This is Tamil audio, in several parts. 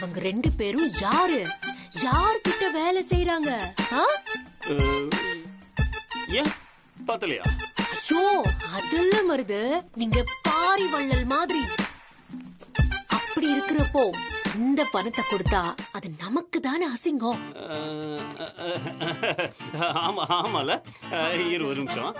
இவங்க 2 பேரும் யாரு? யார்கிட்ட வேலை செய்யறாங்க? ஏன் பாத்தலையா? ஐயோ, அதெல்லாம் மருது. நீங்க பாரி வள்ளல் மாதிரி. அப்படி இருக்கிறப்போ இந்த பணத்தை கொடுத்தா அது நமக்கு தானே அசிங்கம். ஆமா ஆமால. 20 நிமிஷம்.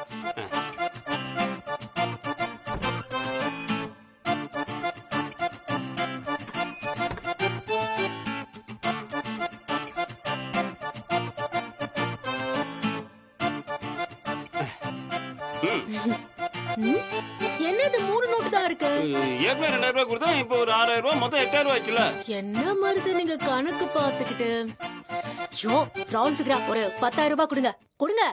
என்னது 3 நோட்டு தான் இருக்கு? ஏற்கனவே 2000 ரூபாய் கொடுத்தா இப்போ ஒரு 6000 ரூபாய், மொத்தம் 8000 ரூபாய் ஆச்சுல. என்ன மருது நீங்க கணக்கு பாத்துக்கிட்டு? ஐயோ, ரவுண்ட் ஃபிகரா ஒரு 10000 ரூபாய் கொடுங்க. கொடுங்க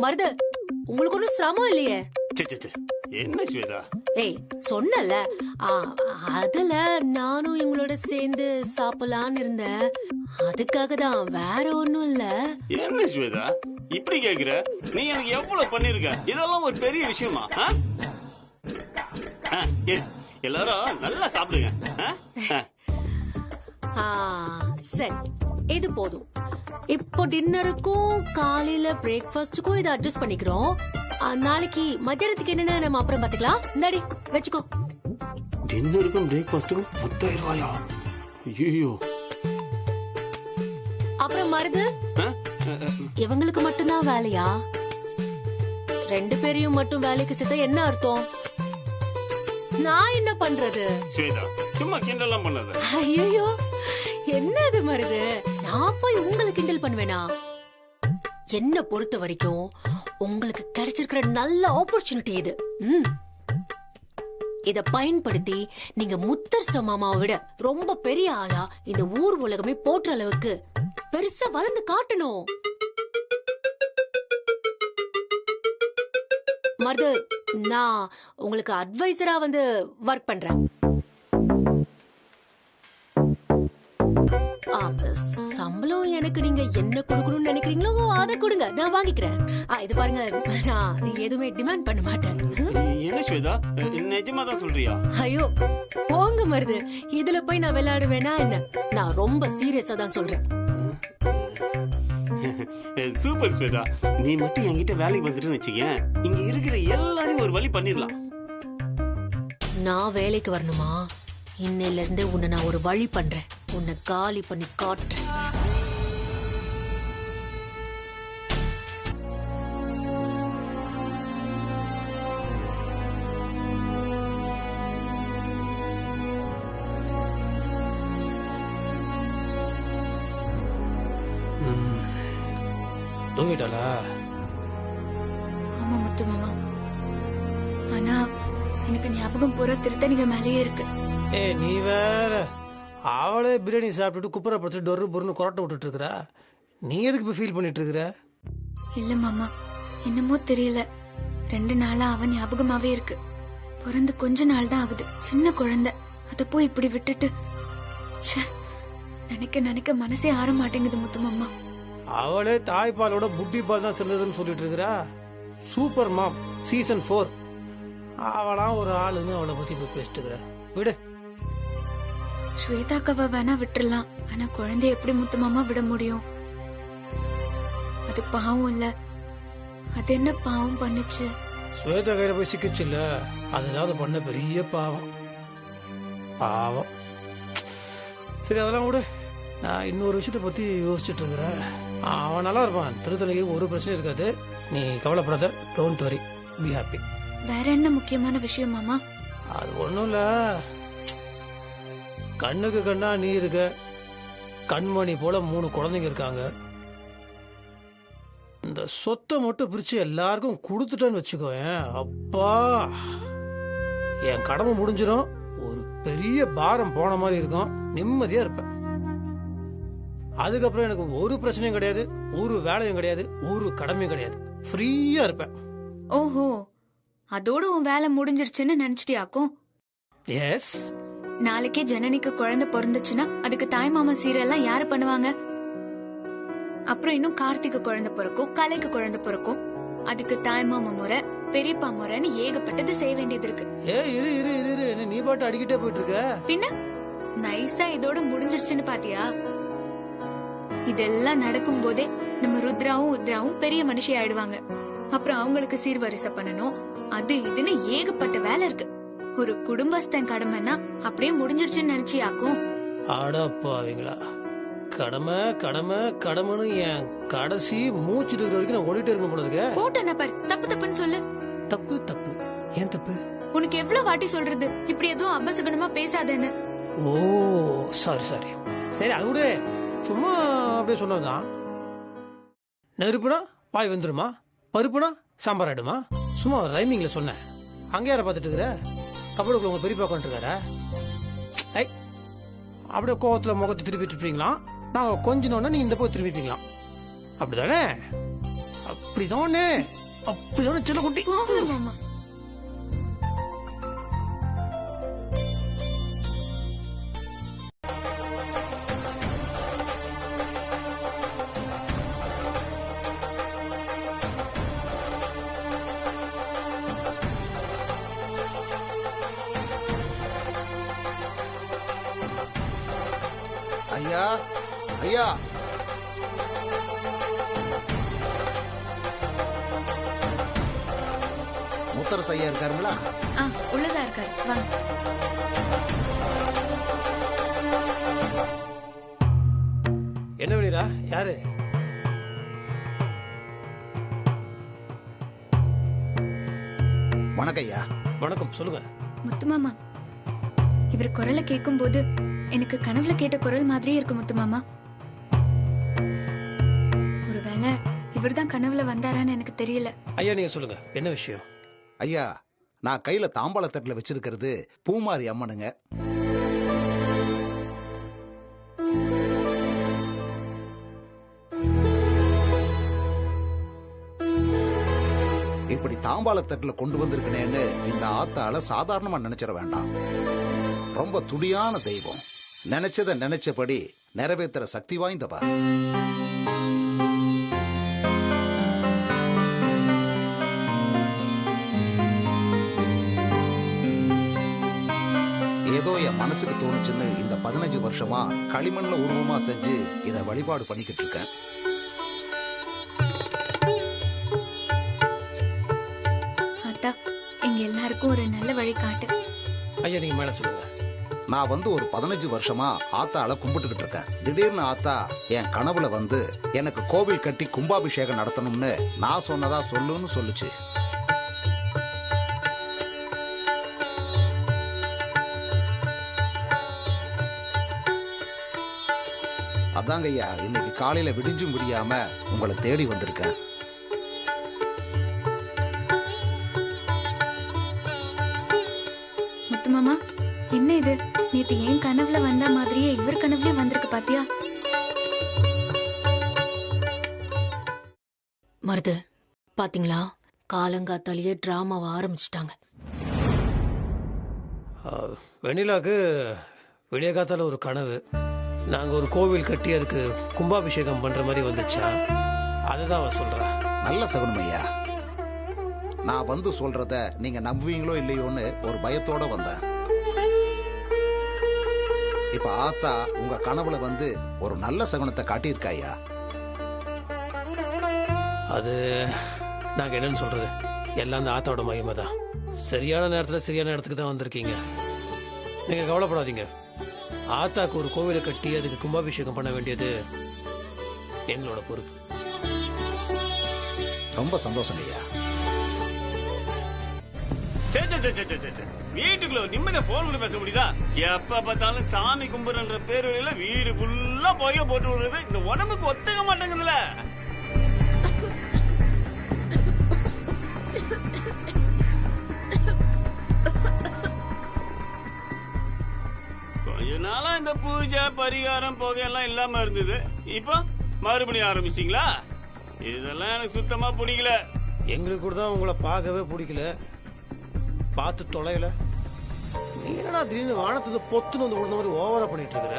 மருது, உங்களுக்கு ஒன்னும் சிரமம் இல்லையே. என்ன ஸ்வேதா? ஏய், சொன்னல அதுல நானும் இவங்களோட சேர்ந்து சாப்பிடலான்னு இருந்தேன். அதுக்காக தான், வேற ஒண்ணும் இல்ல. என்ன ஸ்வேதா இப்படி கேக்குற? நீ எனக்கு எவ்வளவு பண்ணிருக்க? இதெல்லாம் ஒரு பெரிய விஷயமா? எல்லாரும் நல்லா சாப்பிடுங்க. சரி, இது போதும். இப்போ டின்னருக்கும் காலையில பிரேக்ஃபாஸ்டுக்கும் இதை அட்ஜஸ்ட் பண்ணிக்கிறோம். நாளைக்கு மத்தியானத்துக்கு என்னன்னு நம்ம அப்புறம் பாத்துக்கலாம். இந்தாடி வச்சுக்கோ. டின்னருக்கும் பிரேக்ஃபாஸ்டுக்கும் 10,000 ரூபாயா? ஐயோ. அப்புறம் மருது, இவங்களுக்கு மட்டும்தான் வேலையா? 2 பேரையும் மட்டும் வேலைக்கு சேர்த்தா என்ன அர்த்தம்? நான் என்ன பண்றது? ஸ்வேதா, சும்மா கிண்டலாம் பண்ணாத. ஐயோ, என்னது மருது? நான் போய் உங்களை கிண்டல் பண்ணுவேனா? என்ன பொறுத்த வரைக்கும் உங்களுக்கு கிடைச்சிருக்கிற நல்ல ஆப்பர்ச்சுனிட்டி இது. இத பயன்படுத்தி நீங்க முத்தரச மாமாவை விட ரொம்ப பெரிய ஆளா இந்த ஊர் உலகமே போற்ற அளவுக்கு பெருசா வளர்ந்து காட்டணும். மருது, நான் உங்களுக்கு அட்வைசரா வந்து ஒர்க் பண்றேன். சம்பளம் எனக்கு நீங்க என்ன கொடுக்கணும்னு நினைக்கிறீங்களோ அதை கொடுங்க, நான் வாங்கிக்கிறேன். இது பாருங்க, நான் எதுவுமே டிமாண்ட் பண்ண மாட்டேன். என்ன ஸ்வேதா, நிஜமா தான் சொல்றியா? ஐயோ போங்க மருது, இதுல போய் நான் விளையாடுவேனா என்ன? நான் ரொம்ப சீரியஸா தான் சொல்றேன். சூப்பர் ஸ்வேதா, நீ மட்டும் என்கிட்ட வேலைக்கு வந்துட்டு வச்சுக்க, இங்க இருக்கிற எல்லாரையும் ஒரு வழி பண்ணிடலாம். நான் வேலைக்கு வரணுமா? இன்னையில இருந்து உன்னை நான் ஒரு வழி பண்றேன். உன்னை காலி பண்ணி காட்டுறேன். தூங்கிட்டாளா? ஆமா முத்து மாமா, ஆனா எனக்கு ஞாபகம் பூரா திருத்தணிக மேலேயே இருக்கு. நீ வேற, அவளே பிரியாணி சாப்பிட்டுட்டு குப்பரை படுத்து டொரு பொருன்னு கொரட்டை விட்டுட்டு இருக்கிறா. நீ எதுக்கு இப்ப ஃபீல் பண்ணிட்டு இருக்கிற? இல்ல மாமா, என்னமோ தெரியல, 2 நாளா அவன் ஞாபகமாவே இருக்கு. பிறந்து கொஞ்ச நாள் தான் ஆகுது, சின்ன குழந்தை. அத போய் இப்படி விட்டுட்டு நினைக்க நினைக்க மனசே ஆற மாட்டேங்குது முத்து மாமா. அவளே தாய்ப்பாலோட புட்டி பால் தான் சிறந்ததுன்னு சொல்லிட்டு இருக்கிறா. Super mom season 4. அவளா ஒரு ஆளுன்னு அவளை பத்தி இப்ப பேசிட்டு இருக்கிற. விடு. ஸ்வேதாக்காவை வேணா விட்டுறலாம், ஆனா குழந்தைய எப்படி முத்து மாமா விட முடியும்? அது பாவம் இல்ல. அது என்ன பாவம் பண்ணுச்சு? ஸ்வேதா கையில போய் சிக்கிச்சு இல்ல, அதுதான் பண்ண பெரிய பாவம். பாவம். சரி, அதெல்லாம் விடு. நான் இன்னொரு விஷயத்த பத்தி யோசிச்சுட்டு இருக்கிறேன். அவன் நல்லா இருப்பான், திருத்தணிக்கு ஒரு பிரச்சனை இருக்காது. நீ கவலைப்படாத, டோன்ட் வரி, பி ஹாப்பி. வேற என்ன முக்கியமான விஷயம் மாமா? அது ஒண்ணும் இல்ல, கண்ணுக்கு கண்ணா நீ இருக்க, கண்மணி போல 3 குழந்தைங்க இருக்காங்க. இந்த சொத்தை மட்டும் பிரிச்சு எல்லாருக்கும் கொடுத்துட்டேன்னு வச்சுக்கோ, அப்பா என் கடமை முடிஞ்சிடும். ஒரு பெரிய பாரம் போன மாதிரி இருக்கும், நிம்மதியா இருப்பேன். அதுக்கப்புறம் எனக்கு ஒரு பிரச்சனையும் கிடையாது, ஒரு வேலையும் கிடையாது, ஒரு கடமையும் கிடையாது. ஃப்ரீயா இருப்பேன். ஓஹோ, அதோட உன் வேலை முடிஞ்சிருச்சுன்னு நினைச்சிட்டியாக்கும்? எஸ். நாளைக்கே ஜனனிக்கு குழந்தை பிறந்துச்சுன்னா அதுக்கு தாய் மாமா சீரெல்லாம் யாரு பண்ணுவாங்க? அப்புறம் இன்னும் கார்த்திக்கு குழந்தை பிறக்கும், கலைக்கு குழந்தை பிறக்கும். அதுக்கு தாய் மாமா முறை, பெரியப்பா முறைன்னு ஏகப்பட்டது செய்ய வேண்டியது இருக்கு. இரு இரு இரு இரு என்ன நீ பாட்டு அடிக்கிட்டே போயிட்டு இருக்க? பின்ன நைஸா இதோட முடிஞ்சிருச்சுன்னு பாத்தியா? இதெல்லாம் நடக்கும் போதே நம்ம ருத்ராவும் உத்ராவும் பெரிய மனுஷி ஆயிடுவாங்க. அப்புறம் அவங்களுக்கு சீர்வரிசை பண்ணணும், அது இதுன்னு ஏகப்பட்ட வேலை இருக்கு. ஒரு குடும்பஸ்தன் கடமைன்னா அப்படியே முடிஞ்சிருச்சுன்னு நினைச்சியாக்கும். அடப்பாவீங்களா, கடமை கடமை கடமைன்னு என் கடைசி மூச்சு இருக்கிற வரைக்கும் நான் ஓடிட்டே இருக்கணும் போல இருக்க. போட்டேன்ன பாரு, தப்பு தப்புன்னு சொல்லு. தப்பு தப்பு ஏன் தப்பு? உனக்கு எவ்வளவு வாட்டி சொல்றது இப்படி எதுவும் அபசகனமா பேசாதேன்னு? ஓ சாரி சாரி. சரி அது கூட சும்மா அப்படியே சொன்னதுதான். நெருப்புனா வாய் வந்துருமா, பருப்புனா சாம்பார் ஆயிடுமா, சும்மா ரைமிங்ல சொன்னேன். அங்கே யாரை பார்த்துட்டு இருக்கிற? கபடுக்குள்ள உங்க பெரியப்பா கொண்டுருக்காரா? ஐ அப்படியே கோவத்துல முகத்தை திருப்பிட்டு இருப்பீங்களா? நாங்கள் கொஞ்சினோன்னா நீங்க இந்த போய் திரும்பிப்பீங்களா? அப்படிதானே? அப்படிதானே? அப்படிதானே சின்ன குட்டி? மாமா ஐயா ஐயா, முத்தரசு ஐயா இருக்காருங்களா? உள்ளதா இருக்காரு, வாங்க. என்ன வெளியா யாரு? வணக்கம் ஐயா. வணக்கம், சொல்லுங்க. முத்துமாமா, இவர் குரலை கேட்கும் போது எனக்கு கனவுல கேட்ட குரல் மாதிரியே இருக்கு முத்துமாமா. ஒருவேளை இவர்தான் கனவுல வந்தாரான்னு எனக்கு தெரியல. ஐயா நீங்க சொல்லுங்க, என்ன விஷயம்? ஐயா, நான் கையில தாம்பாளத்தட்டுல வச்சிருக்கிறது பூமாரி அம்மனுங்க. இப்படி தாம்பாளத்தட்டுல கொண்டு வந்திருக்கனேன்னு இந்த ஆத்தால சாதாரணமா நினைச்சிட வேண்டாம். ரொம்ப துடியான தெய்வம், நினைச்சத நினைச்சபடி நிறைவேற்றுற சக்தி வாய்ந்தவ. ஏதோ என் மனசுக்கு தோணுச்சுன்னு இந்த 15 வருஷமா களிமண்ல உருவமா செஞ்சு இத வழிபாடு பண்ணிக்கிட்டு இருக்கேன். ஆத்தா, எங்க எல்லாருக்கும் ஒரு நல்ல வழி காட்டு. ஐயா நீங்க மேல சொல்லுங்க. நான் வந்து ஒரு 15 வருஷமா ஆத்தால கும்பிட்டுக்கிட்டு இருக்கேன். திடீர்னு ஆத்தா என் கனவுல வந்து எனக்கு கோவில் கட்டி கும்பாபிஷேகம் நடத்தணும்னு நான் சொன்னதா சொல்லுன்னு சொல்லுச்சு. அதாங்க ஐயா, இன்னைக்கு காலையில விடிஞ்சும் முடியாம உங்களை தேடி வந்திருக்கேன். முத்துமாமா, என்ன இது? நேத்து ஏன் கனவுல வந்த மாதிரியே இவர் கனவுலயே வந்திருக்கு பாத்தியா? மருது பாத்தீங்களா, காலங்காத்தாலேயே டிராமாவை ஆரம்பிச்சிட்டாங்க. வெண்ணிலாக்கு விடிய காத்தால ஒரு கனவு, நாங்க ஒரு கோவில் கட்டி அதுக்கு கும்பாபிஷேகம் பண்ற மாதிரி வந்துச்சா, அதுதான் அவ சொல்றா. நல்ல சகுனம் ஐயா. நான் வந்து சொல்றத நீங்க நம்புவீங்களோ இல்லையோன்னு ஒரு பயத்தோட வந்தேன். இப்ப ஆத்தா உங்க கனவுல வந்து ஒரு நல்ல சகுனத்தை காட்டியிருக்காயா? அது நாங்க என்னன்னு சொல்றது, எல்லாம் அந்த ஆத்தாவோட மகிமை தான். சரியான நேரத்துல சரியான இடத்துக்கு தான் வந்திருக்கீங்க. நீங்க கவலைப்படாதீங்க. ஆத்தாக்கு ஒரு கோவிலை கட்டி அதுக்கு கும்பாபிஷேகம் பண்ண வேண்டியது எங்களோட பொறுப்பு. ரொம்ப சந்தோஷம் ஐயா. வீட்டுக்குள்ள நிம்மதியா போன்ல பேச முடியுதா? எப்ப பார்த்தாலும் சாமி கும்பிடுன்ற பேருல வீடு ஃபுல்லா போய போட்டு விடுறது இந்த உடம்புக்கு ஒத்துக்க மாட்டேங்குதுல. கொஞ்ச நாளா இந்த பூஜை பரிகாரம் புகையெல்லாம் இல்லாம இருந்தது, இப்போ மறுபடியும் ஆரம்பிச்சிட்டீங்களா? இதெல்லாம் எனக்கு சுத்தமா பிடிக்கல. எங்களுக்கு கூட தான் உங்களை பார்க்கவே பிடிக்கல, பார்த்து தொலைல. நீ என்னடா திடீர்னு வானத்துல பொத்துன்னு வந்து விழுந்த மாதிரி ஓவரா பண்ணிட்டு இருக்கிற?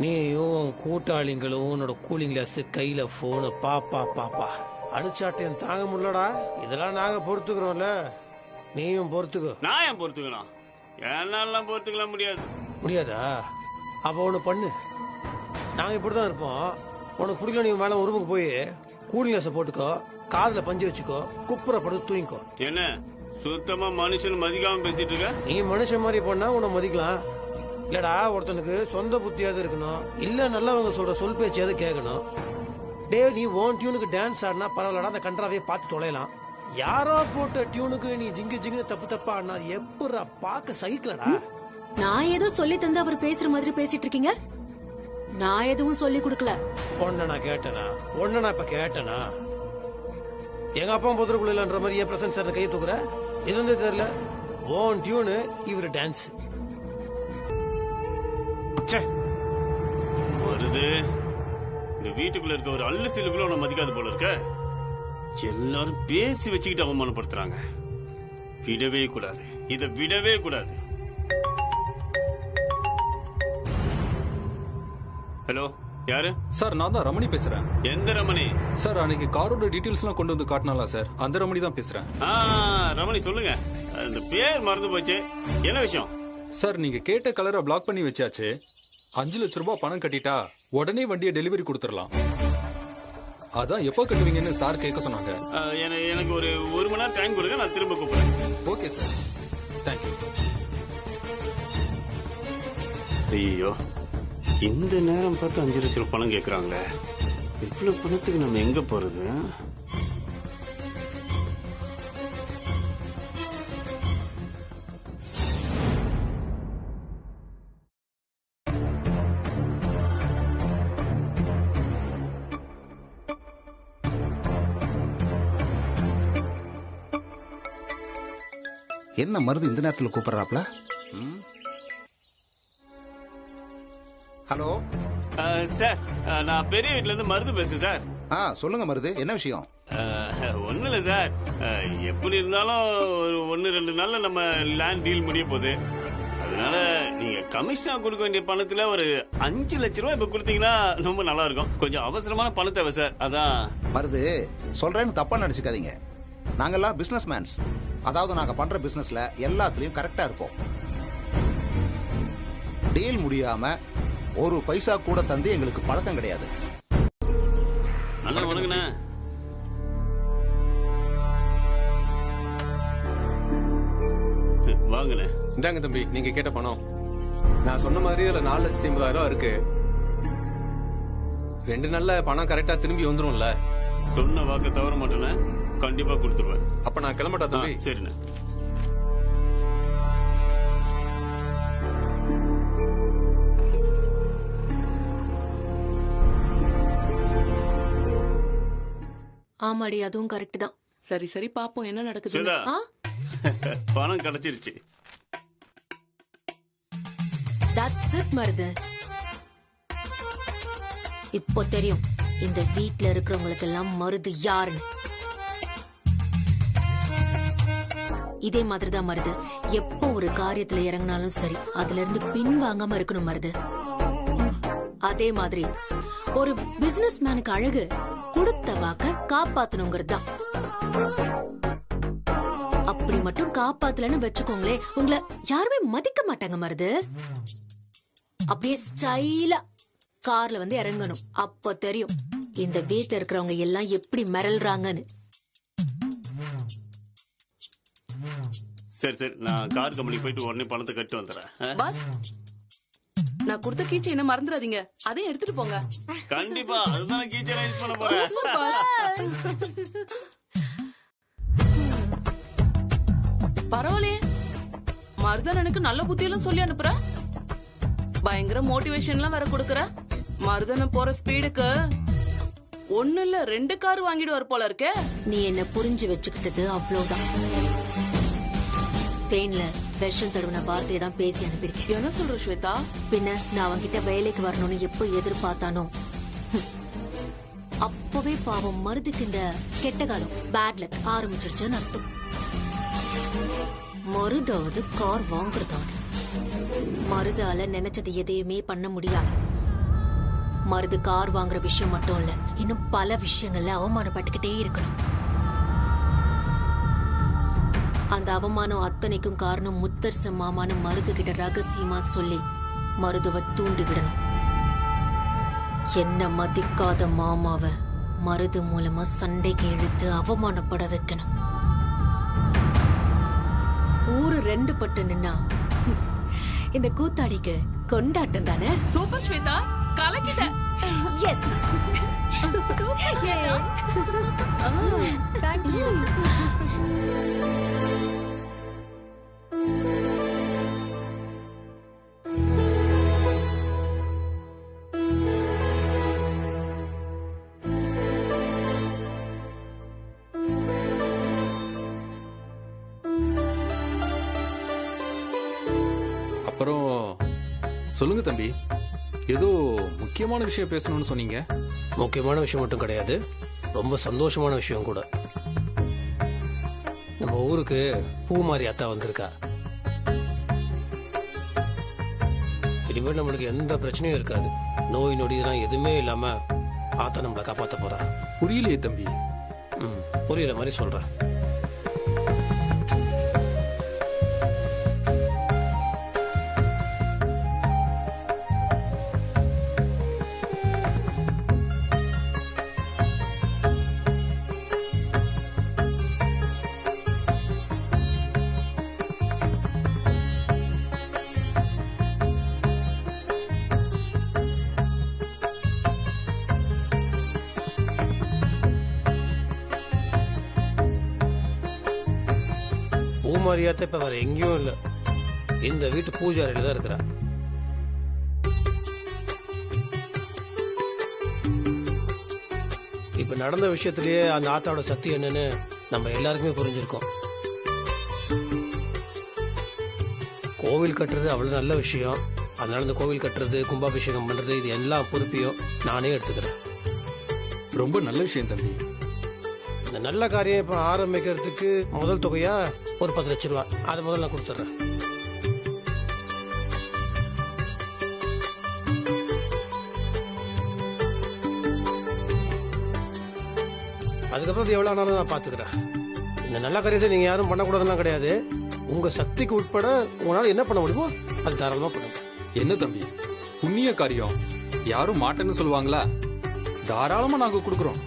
நீயும் கூட்டாளிங்களும் உன்னோட கூலிங் கிளாஸ் கையில போனு பாப்பா பாப்பா அடிச்சாட்டியம் தாங்க முடியலடா. இதெல்லாம் நாங்க பொறுத்துக்கிறோம்ல, நீயும் பொறுத்துக்கோ. நான் ஏன் பொறுத்துக்கணும்? என்னாலாம் பொறுத்துக்கலாம் முடியாது. முடியாதா? அப்ப ஒண்ணு பண்ணு, நாங்க இப்படிதான் இருப்போம். உனக்கு பிடிக்கல, நீ மேல ஒரு ரூமுக்கு போய் கூலிங் கிளாஸை போட்டுக்கோ, காதுல பஞ்சு வச்சுக்கோ, குப்புற படுத்து தூங்கிக்கோ. என்ன சுத்தமா மனுஷன் மதிக்காம பேசிட்டு இருக்க? நீ மனுஷன் மாதிரி பண்ணா உன்னை மதிக்கலாம். இல்லடா, ஒருத்தனுக்கு சொந்த புத்தியாவது இருக்கணும், இல்ல நல்லவங்க சொல்ற சொல் பேச்சியாவது கேட்கணும். டே, நீ ஓன் டியூனுக்கு டான்ஸ் ஆடினா பரவாயில்லடா, அந்த கன்றாவே பார்த்து தொலைலாம். யாரோ போட்ட டியூனுக்கு நீ ஜிங்கு ஜிங்குன்னு தப்பு தப்பா ஆடினா எப்படா பார்க்க சகிக்கலடா. நான் ஏதோ சொல்லி தந்து அவர் பேசுற மாதிரி பேசிட்டு இருக்கீங்க. நான் எதுவும் சொல்லி கொடுக்கல. ஒன்ன நான் கேட்டேனா? ஒன்ன நான் இப்ப கேட்டேனா? எங்க அப்பா பொதுக்குள்ள மாதிரி ஏன் பிரசன்ட் சார் கையை தூக்குற? இது வந்து தெரியல. ஓன் டியூனு, இவரு டான்ஸ். வருது. இந்த வீட்டுக்குள்ள இருக்க ஒரு அல்லு சிலுக்குள்ள உன்னை மதிக்காது போல இருக்க. எல்லாரும் பேசி வச்சுக்கிட்டு அவமானப்படுத்துறாங்க. விடவே கூடாது, இதை விடவே கூடாது. ஹலோ, யாரு? சார், நான் தான் ரமணி பேசுறேன். எந்த ரமணி? சார், அன்னைக்கு காரோட டீடைல்ஸ்லாம் கொண்டு வந்து காட்டினாலா சார்? அந்த ரமணி தான் பேசுறேன். ரமணி சொல்லுங்க. அந்த பேர் மறந்து போச்சு. என்ன விஷயம்? சார், நீங்க கேட்ட கலரை பிளாக் பண்ணி வச்சாச்சு. 5 லட்சம் ரூபாய் பணம் கட்டிட்டா உடனே வண்டியை டெலிவரி கொடுத்துடலாம். அதான் எப்போ கட்டுவீங்கன்னு சார் கேட்க சொன்னாங்க. எனக்கு ஒரு 1 மணி நேரம் டைம் கொடுங்க, நான் திரும்ப கூப்பிடுறேன். Okay sir, thank you. ஐயோ, இந்த நேரம் பார்த்து 5 லட்சம் ரூபாய் பணம் கேட்கறாங்களே. இவ்வளவு பணத்துக்கு நம்ம எங்க போறது? என்ன மருது இந்த நேரத்தில் கூப்பிடுறாப்ல? ஹலோ சார், நான் பெரிய வீட்டுல இருந்து மருது பேசுறேன் சார். சொல்லுங்க மருது, என்ன விஷயம்? ஒண்ணு இல்ல சார், எப்படி இருந்தாலும் ஒரு 1-2 நாள்ல நம்ம லேண்ட் டீல் முடிய போகுது. அதனால நீங்க கமிஷனா கொடுக்க வேண்டிய பணத்துல ஒரு 5 லட்சம் ரூபாய் இப்ப கொடுத்தீங்கன்னா ரொம்ப நல்லா இருக்கும். கொஞ்சம் அவசரமான பணம் தேவை சார், அதான். மருது, சொல்றேன்னு தப்பா நினைச்சுக்காதீங்க. நாங்கெல்லாம் பிசினஸ் மேன்ஸ். அதாவது நாங்க பண்ற பிசினஸ்ல எல்லாத்துலயும் கரெக்டா இருப்போம். டீல் முடியாம ஒரு பைசா கூட தந்து எங்களுக்கு பழக்கம் கிடையாது. நல்லா வணங்கண்ணே. வாங்கண்ணே. இந்தாங்க தம்பி, நீங்க கேட்ட பணம். நான் சொன்ன மாதிரி இதுல 4,80,000 இருக்கு. 2 நாள்ல பணம் கரெக்டா திரும்பி வந்துரும்ல? சொன்ன வாக்கு தவற மாட்டேண்ணே, கண்டிப்பா கொடுத்துருவேன். அப்ப நான் கிளம்பட்டா தம்பி? சரிண்ணே. ஆமாடி, அதுவும் கரெக்ட் தான். சரி சரி, பாப்போம் என்ன நடக்குது. பணம் கிடைச்சிருச்சு. That's it, Marudhu. இப்போ தெரியும் இந்த வீட்ல இருக்கிறவங்களுக்கு எல்லாம் மருது யாருன்னு. இதே மாதிரிதான் மருது, எப்போ ஒரு காரியத்துல இறங்கினாலும் சரி அதுல இருந்து பின் வாங்காம இருக்கணும் மருது. அதே மாதிரி ஒரு பிசினஸ் மேனுக்கு அழகு கொடுத்த வாக்க காப்பாத்தணுங்கிறது தான். அப்படி மட்டும் காப்பாத்தலன்னு வச்சுக்கோங்களே, உங்களை யாருமே மதிக்க மாட்டாங்க மருது. அப்படியே ஸ்டைலா கார்ல வந்து இறங்கணும், அப்போ தெரியும் இந்த வீட்டுல இருக்கிறவங்க எல்லாம் எப்படி மிரள்றாங்கன்னு. சரி சரி, நான் கார் கம்பெனி போயிட்டு உடனே பணத்தை கட்டு வந்துடுறேன். பாஸ், நான் கொடுத்த கீச்சை என்ன மறந்துடாதீங்க, அதையும் எடுத்துட்டு போங்க. கண்டிப்பா, அதுதான் கீச்சை யூஸ் பண்ண போறேன். பரவாயில்லையே, மருதனனுக்கு நல்ல புத்தியெல்லாம் சொல்லி அனுப்புற. பயங்கர மோட்டிவேஷன்லாம் வேற கொடுக்கற. மருதன போற ஸ்பீடுக்கு 1 இல்ல 2 கார் வாங்கிடுவார் போல இருக்கே. நீ என்ன புரிஞ்சு வச்சுக்கிட்டது அவ்வளவுதான். தேன்ல விஷம் தடவின வார்த்தையை தான் பேசி அனுப்பியிருக்கேன். என்ன சொல்ற ஸ்வேதா? பின்ன நான் அவன்கிட்ட வேலைக்கு வரணும்னு எப்போ எதிர்பார்த்தானோ அப்பவே பாவம் மருதுக்கு இந்த கெட்ட காலம், பேட் லக் ஆரம்பிச்சிருச்சுன்னு அர்த்தம். மருதாவது கார் வாங்குறதாவது. மருதால நினைச்சது எதையுமே பண்ண முடியாது. மருது கார் வாங்குற விஷயம் மட்டும் இல்ல, இன்னும் பல விஷயங்கள்ல அவமானப்பட்டுக்கிட்டே இருக்கணும். அந்த அவமானம் அத்தனைக்கும் காரணம் முத்தரச மாமான்னு மருது கிட்ட ரகசியமா சொல்லி மருதுவ தூண்டி விடணும். என்ன மதிக்காத மாமாவ மருது மூலமா சண்டைக்கு இழுத்து அவமானப்பட வைக்கணும். ஊரு ரெண்டு பட்டு நின்னா இந்த கூத்தாடிக்கு கொண்டாட்டம் தானே. சூப்பர் ஸ்வேதா, கலக்கிட்ட. Yes, thank you. அப்புறம் சொல்லுங்க தம்பி, ஏதோ முக்கியமான விஷயம் பேசணும்னு சொன்னீங்க. முக்கியமான விஷயம் மட்டும் கிடையாது, ரொம்ப சந்தோஷமான விஷயம் கூட. நம்ம ஊருக்கு பூமாரி அத்தா வந்திருக்கா. இனிமேல் நம்மளுக்கு எந்த பிரச்சனையும் இருக்காது. நோய் நொடிதான் எதுவுமே இல்லாம ஆத்தா நம்மளை காப்பாற்ற போறா. புரியலையே தம்பி. புரியல மாதிரி சொல்றேன். பூமாரியாத்த இப்ப வேற எங்கேயும் இல்ல, இந்த வீட்டு பூஜாரியில தான் இருக்கிறா. இப்ப நடந்த விஷயத்திலேயே அந்த ஆத்தாவோட சக்தி என்னன்னு நம்ம எல்லாருக்குமே புரிஞ்சிருக்கோம். கோவில் கட்டுறது அவ்வளவு நல்ல விஷயம். அதனால இந்த கோவில் கட்டுறது, கும்பாபிஷேகம் பண்றது, இது எல்லா பொறுப்பையும் நானே எடுத்துக்கிறேன். ரொம்ப நல்ல விஷயம் தம்பி. இந்த நல்ல காரியம் இப்ப ஆரம்பிக்கிறதுக்கு முதல் தொகையா ஒரு 10 லட்சம் ரூபாய், அதை முதல்ல நான் கொடுத்துட்றேன். அதுக்கப்புறம் அது எவ்வளவு ஆனாலும் நான் பாத்துக்கிறேன். இந்த நல்ல காரியத்தை நீங்க யாரும் பண்ணக்கூடாதுலாம் கிடையாது. உங்க சக்திக்கு உட்பட உங்களால என்ன பண்ண முடியுமோ அது தாராளமா பண்ணுங்க. என்ன தம்பி, புண்ணிய காரியம் யாரும் மாட்டேன்னு சொல்லுவாங்களா? தாராளமா நாங்க கொடுக்குறோம்.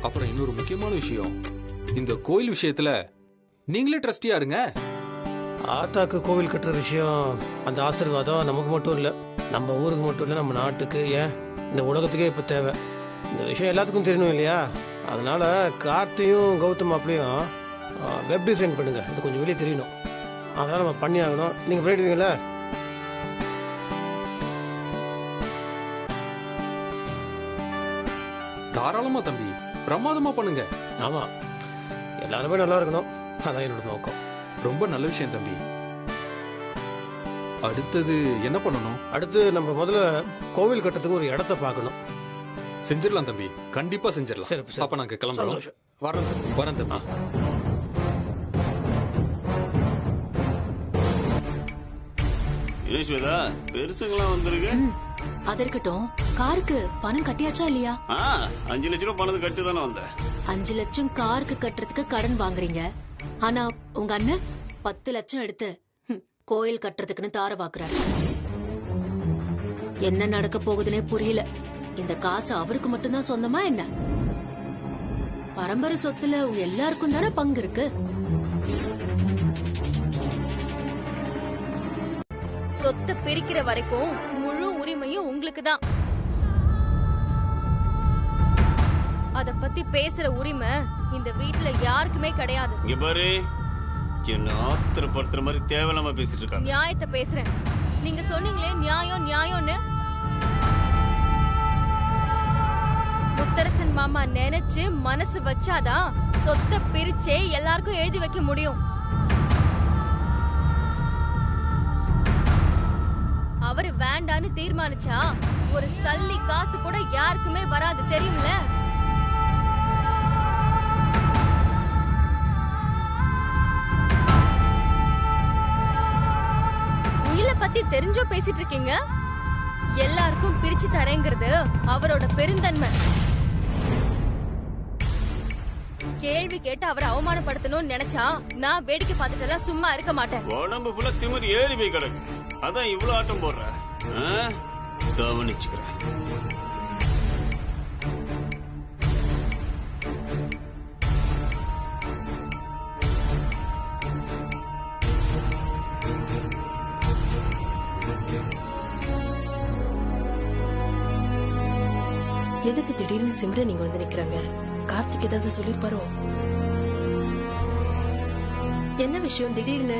அப்புறம் இன்னொரு முக்கியமான விஷயம், இந்த கோயில் விஷயத்துல நீங்களே ட்ரஸ்டியா இருங்க. ஆத்தாக்கு கோவில் கட்டுற விஷயம், அந்த ஆசீர்வாதம் நமக்கு மட்டும் இல்ல, நம்ம ஊருக்கு மட்டும் இல்ல, நம்ம நாட்டுக்கு, ஏன் இந்த உலகத்துக்கே இப்ப தேவை. இந்த விஷயம் எல்லாத்துக்கும் தெரியணும் இல்லையா? அதனால கார்த்தியும் கௌதம் அப்படியும் வெப் டிசைன் பண்ணுங்க, இது கொஞ்சம் வெளியே தெரியணும். அதனால நம்ம பண்ணி ஆகணும். நீங்க பண்ணிடுவீங்களா? தாராளமா தம்பி, பிரமாதமா பண்ணுங்க. ஆமா, எல்லாருமே நல்லா இருக்கணும், அதான் என்னோட நோக்கம். ரொம்ப நல்ல விஷயம் தம்பி. அடுத்தது என்ன பண்ணணும்? அடுத்து நம்ம முதல்ல கோவில் கட்டுறதுக்கு ஒரு இடத்த பார்க்கணும். செஞ்சிடலாம் தம்பி, கண்டிப்பா செஞ்சிடலாம். சரி, சரி. அப்ப நாங்க கிளம்புறோம். சந்தோஷம். வரேன். வரேன் தம்பி. ஸ்வேதா, பெருசுங்களாம் வந்திருக்கு. அது இருக்கட்டும், காருக்கு பணம் கட்டியாச்சா இல்லையா? 5 லட்சம் ரூபாய் பணத்தை கட்டு தானே வந்தேன். 5 லட்சம் காருக்கு கட்டுறதுக்கு கடன் வாங்குறீங்க. ஆனா உங்க அண்ணன் 10 லட்சம் எடுத்து கோயில் கட்டுறதுக்குன்னு தார வாக்குறாரு. என்ன நடக்க போகுதுன்னே புரியல. இந்த காசு அவருக்கு மட்டும்தான் சொந்தமா என்ன? பரம்பரை சொத்துல உங்க எல்லாருக்கும் தானே பங்கு இருக்கு. சொத்தை பிரிக்கிற வரைக்கும் முழு உரிமையும் உங்களுக்கு தான். அத பத்தி பேசுற உரிமை இந்த வீட்டுல யாருக்குமே கிடையாது. இங்க பாரு, என்ன ஆத்திரப்படுத்துற மாதிரி தேவையில்லாம பேசிட்டு இருக்காங்க. நியாயத்தை பேசுறேன். நீங்க சொன்னீங்களே நியாயம் நியாயம்னு. முத்தரசன் மாமா நினைச்சு மனசு வச்சாதான் சொத்தை பிரிச்சே எல்லாருக்கும் எழுதி வைக்க முடியும். அவரு வேண்டான்னு தீர்மானிச்சா ஒரு சல்லி காசு கூட யாருக்குமே வராது, தெரியும்ல? உயில பத்தி தெரிஞ்சோ பேசிட்டு இருக்கீங்க. எல்லாருக்கும் பிரிச்சு தரேங்கிறது அவரோட பெருந்தன்மை. கேள்வி கேட்டு அவரை அவமானப்படுத்தணும்னு நினைச்சா நான் வேடிக்கை பார்த்துட்டு சும்மா இருக்க மாட்டேன். உடம்பு ஃபுல்லா திமிரு ஏறி போய் கிடக்கு. அதான் இவ்வளவு ஆட்டம் போடுற. கவனிச்சுக்கிறேன். எதுக்கு திடீர்னு சிம்ரன் நீங்க வந்து நிக்கிறாங்க? கார்த்திக் ஏதாவது சொல்லிருப்பாரோ? என்ன விஷயம் திடீர்னு?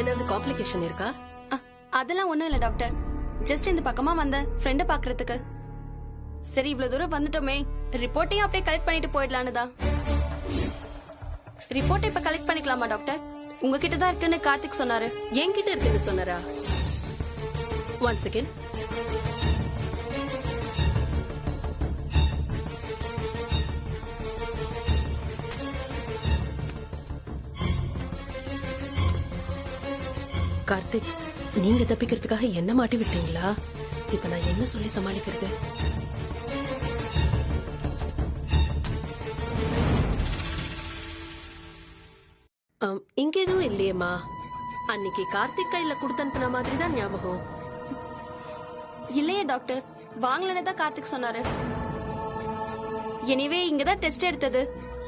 ஏதாவது காம்ப்ளிகேஷன் இருக்கா? அதெல்லாம் ஒண்ணும் இல்ல டாக்டர். ஜஸ்ட் இந்த பக்கமா வந்த ஃப்ரெண்ட பாக்குறதுக்கு. சரி இவ்வளவு தூரம் வந்துட்டோமே, ரிப்போர்ட்டையும் அப்படியே கலெக்ட் பண்ணிட்டு போயிடலான்னு தான். ரிப்போர்ட் இப்ப கலெக்ட் பண்ணிக்கலாமா டாக்டர்? உங்ககிட்ட தான் இருக்குன்னு கார்த்திக் சொன்னாரு. என்கிட்ட இருக்குன்னு சொன்னாரா? One second. கார்த்திக், நீங்க தப்பிக்கிறதுக்காக என்ன மாட்டி விட்டீங்களா? இப்ப நான் என்ன சொல்லி சமாளிக்கிறது? இங்க எதுவும் இல்லையேம்மா. அன்னைக்கு கார்த்திக் கையில கொடுத்து அனுப்பின மாதிரி தான் ஞாபகம். இல்லையே டாக்டர், வாங்கலன்னு தான் கார்த்திக் சொன்னாரு. எனிவே இங்கதான் டெஸ்ட் எடுத்தது.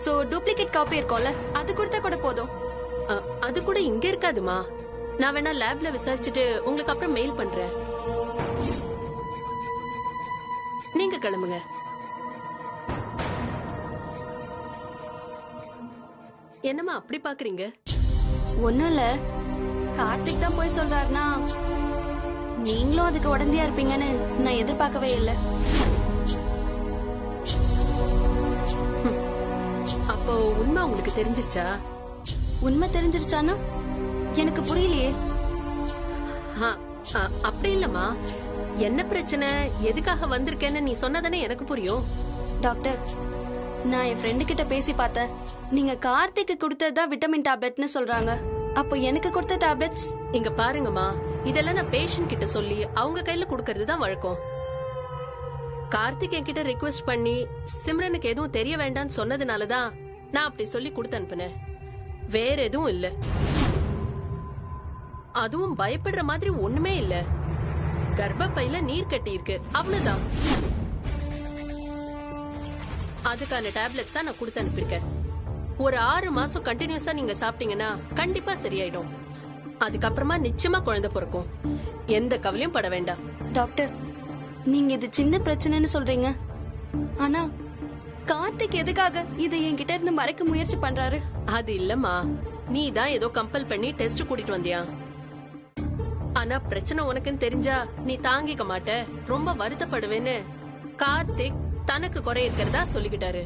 சோ டூப்ளிகேட் காப்பி இருக்கும்ல, அது கொடுத்தா கூட போதும். அது கூட இங்க இருக்காதுமா. நான் வேணா லேப்ல விசாரிச்சுட்டு உங்களுக்கு அப்புறம் மெயில் பண்றேன். நீங்க கிளம்புங்க. என்னம்மா அப்படி பாக்குறீங்க? ஒண்ணும் இல்ல, கார்த்திக் தான் போய் சொல்றாருன்னா நீங்களும் அதுக்கு உடந்தையா இருப்பீங்கன்னு நான் எதிர்பார்க்கவே இல்லை. அப்போ உண்மை உங்களுக்கு தெரிஞ்சிருச்சா? உண்மை தெரிஞ்சிருச்சானா எனக்கு புரியலையே. அப்படி இல்லம்மா, என்ன பிரச்சனை, எதுக்காக வந்திருக்கேன்னு நீ சொன்னதானே எனக்கு புரியும். டாக்டர், நான் என் ஃப்ரெண்டு கிட்ட பேசி பார்த்தேன். நீங்க கார்த்திக்கு கொடுத்ததுதான் விட்டமின் டேப்லெட்னு சொல்றாங்க. அப்போ எனக்கு கொடுத்த டேப்லெட்ஸ்? இங்க பாருங்கம்மா, இதெல்லாம் நான் பேஷண்ட் கிட்ட சொல்லி அவங்க கையில கொடுக்கறது தான் வழக்கம். கார்த்திக் என்கிட்ட ரிக்வெஸ்ட் பண்ணி சிம்ரனுக்கு எதுவும் தெரிய வேண்டாம்னு சொன்னதுனாலதான் நான் அப்படி சொல்லி கொடுத்து அனுப்புனேன். வேற எதுவும் இல்ல. அதுவும் பயப்படுற மாதிரி ஒண்ணுமே இல்ல. கர்ப்பப்பையில நீர் கட்டி இருக்கு, அவ்வளவுதான். அதுக்கான டேப்லெட்ஸ் தான் நான் கொடுத்து அனுப்பியிருக்கேன். ஒரு 6 மாசம் கண்டினியூஸா நீங்க சாப்பிட்டீங்கன்னா கண்டிப்பா சரியாயிடும். அதுக்கப்புறமா நிச்சயமா குழந்தை பிறக்கும். எந்த கவலையும் பட வேண்டாம். டாக்டர், நீங்க இது சின்ன பிரச்சனைன்னு சொல்றீங்க, ஆனா கார்த்திக் எதுக்காக இதை என்கிட்ட இருந்து மறைக்க முயற்சி பண்றாரு? அது இல்லம்மா, நீ தான் ஏதோ கம்பல் பண்ணி டெஸ்ட் கூட்டிட்டு வந்தியா. ஆனா பிரச்சனை உனக்குன்னு தெரிஞ்சா நீ தாங்கிக்க மாட்ட, ரொம்ப வருத்தப்படுவேன்னு கார்த்திக் தனக்கு குறை இருக்கிறதா சொல்லிக்கிட்டாரு.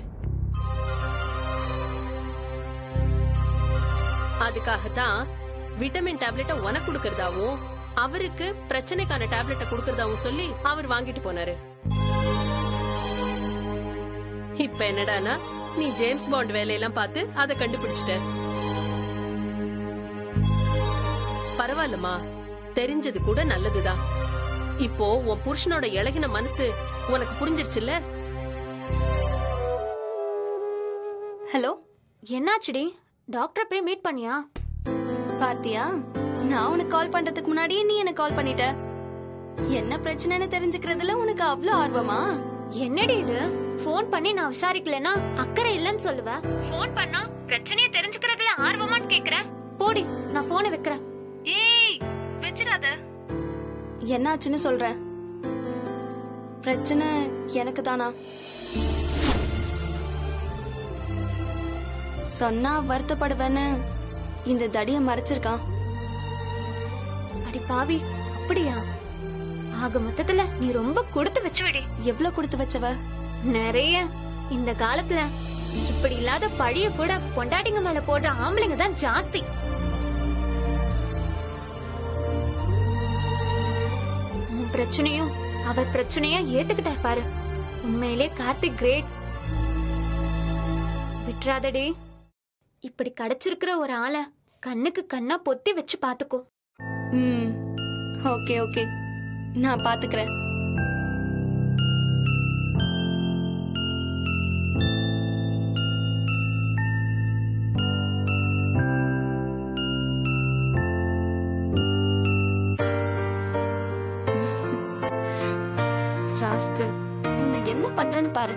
அதுக்காகத்தான் விட்டமின் டேப்லெட்டை உனக்கு கொடுக்கறதாவும் அவருக்கு பிரச்சனைக்கான டேப்லெட்டை கொடுக்கறதாவும் சொல்லி அவர் வாங்கிட்டு போனாரு. இப்ப என்னடானா நீ ஜேம்ஸ் பாண்ட் வேலையெல்லாம் பார்த்து அதை கண்டுபிடிச்சிட்ட. பரவாயில்லம்மா, தெரிஞ்சது கூட நல்லதுதான். இப்போ உன் புருஷனோட இளகின மனசு உனக்கு புரிஞ்சிருச்சுல்ல? ஹலோ, என்னாச்சுடி? டாக்டர் போய் மீட் பண்ணியா? பாத்தியா, நான் உனக்கு கால் பண்றதுக்கு முன்னாடியே நீ எனக்கு கால் பண்ணிட்ட. என்ன பிரச்சனைன்னு தெரிஞ்சுக்கிறதுல உனக்கு அவ்வளவு ஆர்வமா? என்னடி இது? போன் பண்ணி நான் விசாரிக்கலனா அக்கறை இல்லன்னு சொல்லுவ. போன் பண்ணா பிரச்சனையை தெரிஞ்சுக்கிறதுல ஆர்வமான்னு கேக்குற. போடி, நான் போனை வைக்கிறேன். ஏய், வெச்சிராத. என்னாச்சுன்னு சொல்றேன். பிரச்சனை எனக்கு தானா? சொன்னா வருத்தப்படுவேன்னு இந்த தடிய மறைச்சிருக்கான். அடி பாவி, அப்படியா? ஆக மொத்தத்துல நீ ரொம்ப கொடுத்து வச்சவடி. எவ்வளவு கொடுத்து வச்சவ? நிறைய. இந்த காலத்துல இப்படி இல்லாத பழிய கூட பொண்டாட்டிங்க மேல போடுற ஆம்பளைங்க தான் ஜாஸ்தி. உன் பிரச்சனையும் அவர் பிரச்சனையா ஏத்துக்கிட்டார் பாரு. உண்மையிலே கார்த்திக் கிரேட். விட்றாதடி. இப்படி கிடைச்சிருக்கிற ஒரு ஆளை கண்ணுக்கு கண்ணா பொத்தி வச்சு பாத்துக்கோ. ஓகே ஓகே, நான் பாத்துக்கிறேன். நான் என்ன பண்றேன்னு பாரு.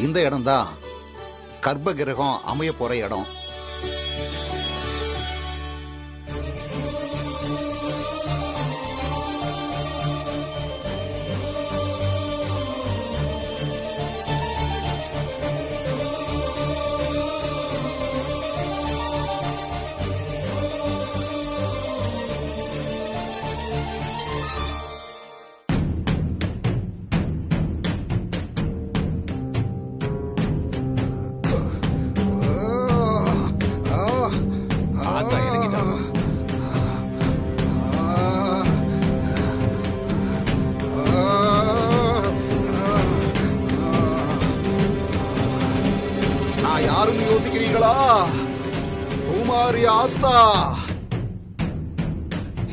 இந்த இடம்தான் கர்ப்ப கிரகம் அமைய போற இடம். யாரும் யோசிக்கிறீங்களா? பூமாரி ஆத்தா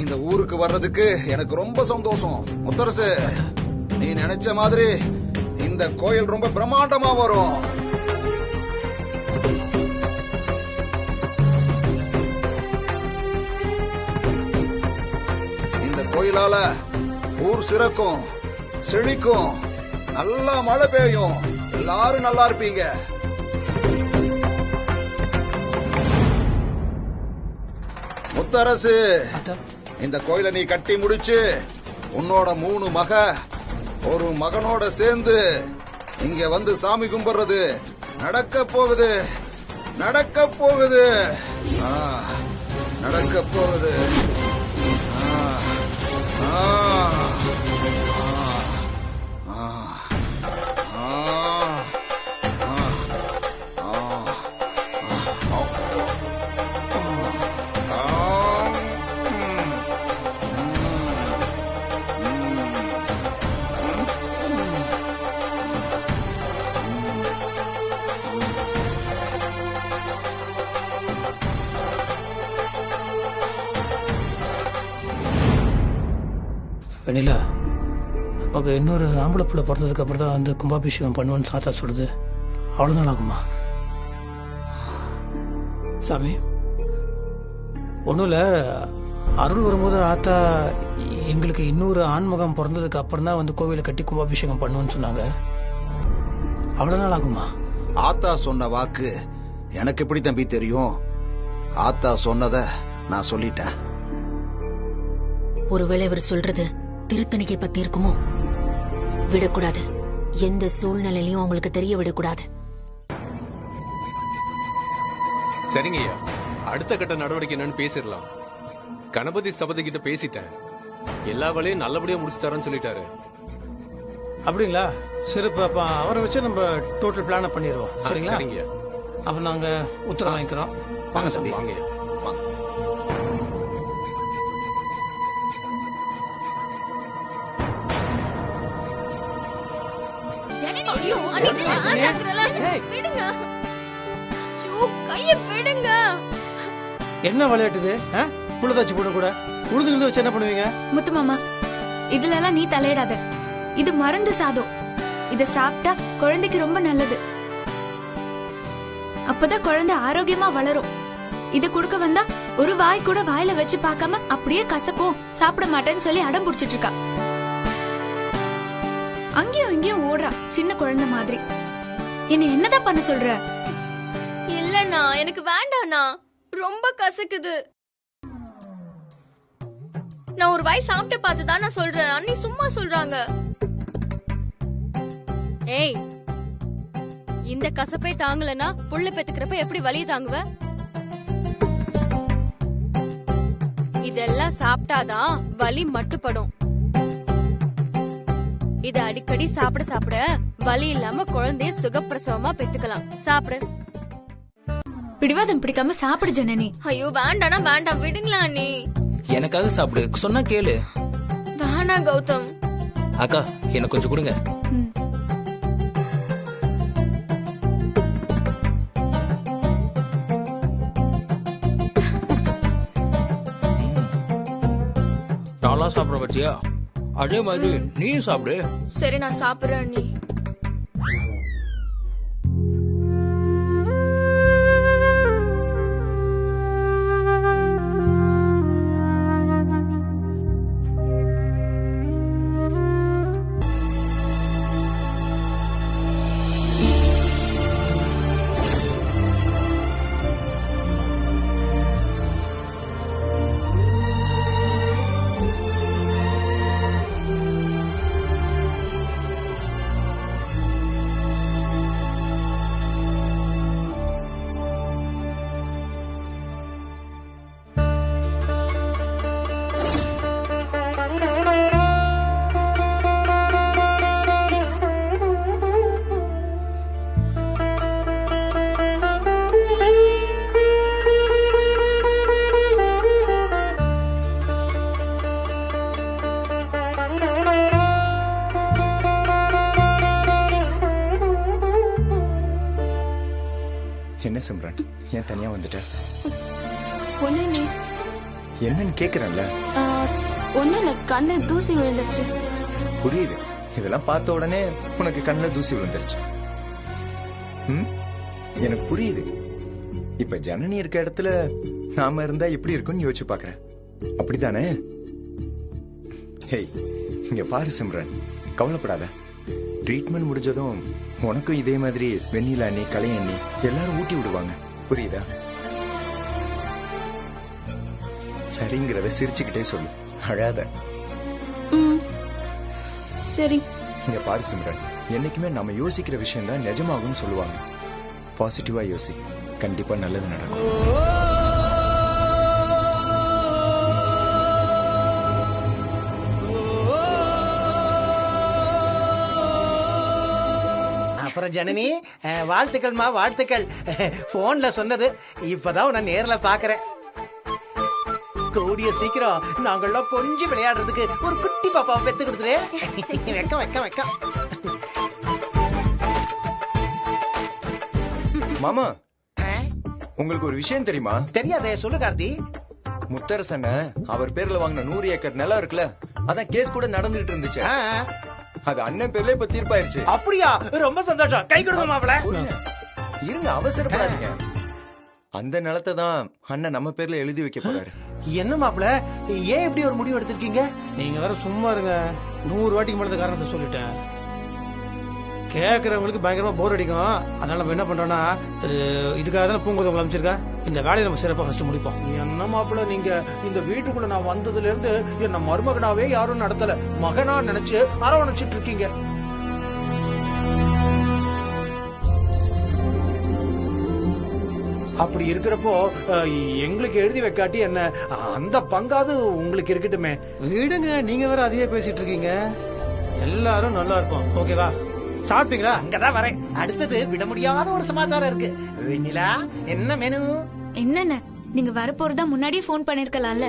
இந்த ஊருக்கு வர்றதுக்கு எனக்கு ரொம்ப சந்தோஷம். முத்தரசு, நீ நினைச்ச மாதிரி இந்த கோயில் ரொம்ப பிரம்மாண்டமா வரும். இந்த கோயிலால ஊர் சிறக்கும், செழிக்கும், நல்லா மழை பெய்யும், எல்லாரும் நல்லா இருப்பீங்க. முத்தரசு, இந்த கோயிலை நீ கட்டி முடிச்சு உன்னோட 3 மக ஒரு மகனோட சேர்ந்து இங்க வந்து சாமி கும்பிடுறது நடக்க போகுது, நடக்க போகுது, நடக்க போகுது. வெண்ணிலா, நமக்கு இன்னொரு ஆம்பளை பிள்ளை பிறந்ததுக்கு அப்புறம் தான் வந்து கும்பாபிஷேகம் பண்ணுவோன்னு சாத்தா சொல்லுது. அவ்வளோ நாள் ஆகுமா? சாமி, ஒன்றும் இல்லை, அருள் வரும்போது ஆத்தா எங்களுக்கு இன்னொரு ஆண்மகம் பிறந்ததுக்கு அப்புறம் தான் வந்து கோவிலை கட்டி கும்பாபிஷேகம் பண்ணுவோன்னு சொன்னாங்க. அவ்வளோ நாள் ஆகுமா? ஆத்தா சொன்ன வாக்கு எனக்கு எப்படி தம்பி தெரியும்? ஆத்தா சொன்னதை நான் சொல்லிட்டேன். ஒருவேளை இவர் சொல்றது திருத்தணிக்கை பத்தி இருக்குமோ? விடக்கூடாது. எந்த சூழ்நிலையிலையும் அவங்களுக்கு தெரிய விடக்கூடாது. சரிங்க ஐயா, அடுத்த கட்ட நடவடிக்கை என்னன்னு பேசிடலாம். கணபதி சபதி கிட்ட பேசிட்டேன், எல்லா வேலையும் நல்லபடியா முடிச்சு தரேன்னு சொல்லிட்டாரு. அப்படிங்களா? சிறப்பு. அப்ப அவரை வச்சு நம்ம டோட்டல் பிளான பண்ணிடுவோம். சரிங்களா? சரிங்க. அப்ப நாங்க உத்தரவு வாங்கிக்கிறோம். வாங்க தம்பி, வாங்க. வாங்க. என்ன விளையாட்டுது? புள்ளதாச்சு போட கூட உழுது வச்சு என்ன பண்ணுவீங்க? முத்து மாமா, இதுல எல்லாம் நீ தலையிடாத. இது மருந்து சாதம். இத சாப்பிட்டா குழந்தைக்கு ரொம்ப நல்லது. அப்பதான் குழந்தை ஆரோக்கியமா வளரும். இது கொடுக்க வந்தா ஒரு வாய் கூட வாயில வச்சு பார்க்காம அப்படியே கசக்கும், சாப்பிட மாட்டேன்னு சொல்லி அடம் பிடிச்சிட்டு இருக்கா. அங்கேயும் இங்கேயும் ஓடுறா சின்ன குழந்தை மாதிரி. என்ன என்னதான் பண்ண சொல்ற? இல்லண்ணா, எனக்கு வேண்டாண்ணா, ரொம்ப கசக்குது. நான் ஒரு வாய் சாப்பிட்டு பார்த்து தான் நான் சொல்றேன். அண்ணி சும்மா சொல்றாங்க. ஏய், இந்த கசப்பை தாங்கலனா புள்ள பெத்துக்கிறப்ப எப்படி வலி தாங்குவ? இதெல்லாம் சாப்பிட்டாதான் வலி மட்டுப்படும். இத அடிக்கடி சாப்பிட சாப்பிட வலி இல்லாம குழந்தைய சுகப்பிரசவமா பெத்துக்கலாம். சாப்பிடு. பிடிவாதம் பிடிக்காம சாப்பிடு ஜனனி. ஐயோ வேண்டானா வேண்டாம், விடுங்களா அண்ணி. எனக்காக சாப்பிடு, சொன்னா கேளு. வேணா கௌதம். அக்கா, எனக்கு கொஞ்சம் கொடுங்க. நல்லா சாப்பிட பத்தியா? அதே மாதிரி நீயும் சாப்பிடு. சரி நான் சாப்பிடுறேன் அண்ணி. என்ன சிம்ரன், ஏன் தனியா வந்துட்ட? ஒண்ணு என்னன்னு கேக்குறேன்ல. ஒண்ணு கண்ணு தூசி விழுந்துருச்சு. புரியுது, இதெல்லாம் பார்த்த உடனே உனக்கு கண்ணுல தூசி விழுந்துருச்சு. எனக்கு புரியுது. இப்ப ஜனனி இருக்க இடத்துல நாம இருந்தா எப்படி இருக்கும்னு யோசிச்சு பாக்குறேன். அப்படித்தானே? ஹேய், இங்க பாரு சிம்ரன், கவலைப்படாத. ட்ரீட்மெண்ட் முடிஞ்சதும் உனக்கும் இதே மாதிரி வெண்ணிலா அண்ணி, கலை அண்ணி எல்லாரும் ஊட்டி விடுவாங்க. புரியுதா? சரிங்கிறத சிரிச்சுக்கிட்டே சொல்லு, அழாத. சரி. இங்க பாரு சிம்ரன், என்னைக்குமே நம்ம யோசிக்கிற விஷயம் தான் நிஜமாகும்னு சொல்லுவாங்க. பாசிட்டிவா யோசி, கண்டிப்பா நல்லது நடக்கும். அப்புறம் ஜனனி, வாழ்த்துக்கள்மா, வாழ்த்துக்கள். போன்ல சொன்னது இப்பதான் நான் நேர்ல பாக்குறேன். கூடிய சீக்கிரம் நாங்கெல்லாம் கொஞ்சம் விளையாடுறதுக்கு ஒரு குட்டி பாப்பாவை பெத்து கொடுத்துரு. வெக்க வெக்க வெக்க. மாமா, உங்களுக்கு ஒரு விஷயம் தெரியுமா? தெரியாதே, சொல்லு கார்த்தி. முத்தரசன அவர் பேர்ல வாங்கின 100 ஏக்கர் நிலம் இருக்குல்ல, அதான் கேஸ் கூட நடந்துட்டு இருந்துச்சு. அது அண்ணன் பேர்ல இப்ப தீர்ப்பாயிருச்சு. அப்படியா? ரொம்ப சந்தோஷம். கை கொடுங்க மாப்பிள. இருங்க, அவசரப்படாதீங்க. அந்த நிலத்தை தான் அண்ணன் நம்ம பேர்ல எழுதி வைக்க போறாரு. என்ன மாப்பிள, ஏன் இப்படி ஒரு முடிவு எடுத்திருக்கீங்க? நீங்க வேற சும்மா இருங்க. 100 வாட்டிக்கு மேல காரணத்தை சொல்லிட்டேன். கேட்கறவங்களுக்கு பயங்கரமா போர் அடிக்கும். அதனால நம்ம என்ன பண்றோம்னா, இதுக்காக தான் பூங்கோதவங்களை அமைச்சிருக்கா. இந்த வேலையை நம்ம சிறப்பா ஃபர்ஸ்ட் முடிப்போம். என்ன மாப்பிள, நீங்க இந்த வீட்டுக்குள்ள நான் வந்ததுல இருந்து என்ன மருமகனாவே யாரும் நடத்தல, மகனா நினைச்சு அரவணைச்சிட்டு இருக்கீங்க. அப்படி இருக்கிறப்போ எங்களுக்கு எழுதி வைக்காட்டி என்ன, அந்த பங்காவது உங்களுக்கு இருக்கட்டுமே. விடுங்க, நீங்க வேற அதையே பேசிட்டு இருக்கீங்க. எல்லாரும் நல்லா இருப்போம். ஓகேவா? சாப்பிட்டீங்களா? அங்கதான் வரேன். அடுத்தது விட முடியாத ஒரு சமாச்சாரம் இருக்கு. வெண்ணிலா, என்ன மெனு? என்னென்ன, நீங்க வரப்போறதா முன்னாடியே போன் பண்ணிருக்கலாம்ல.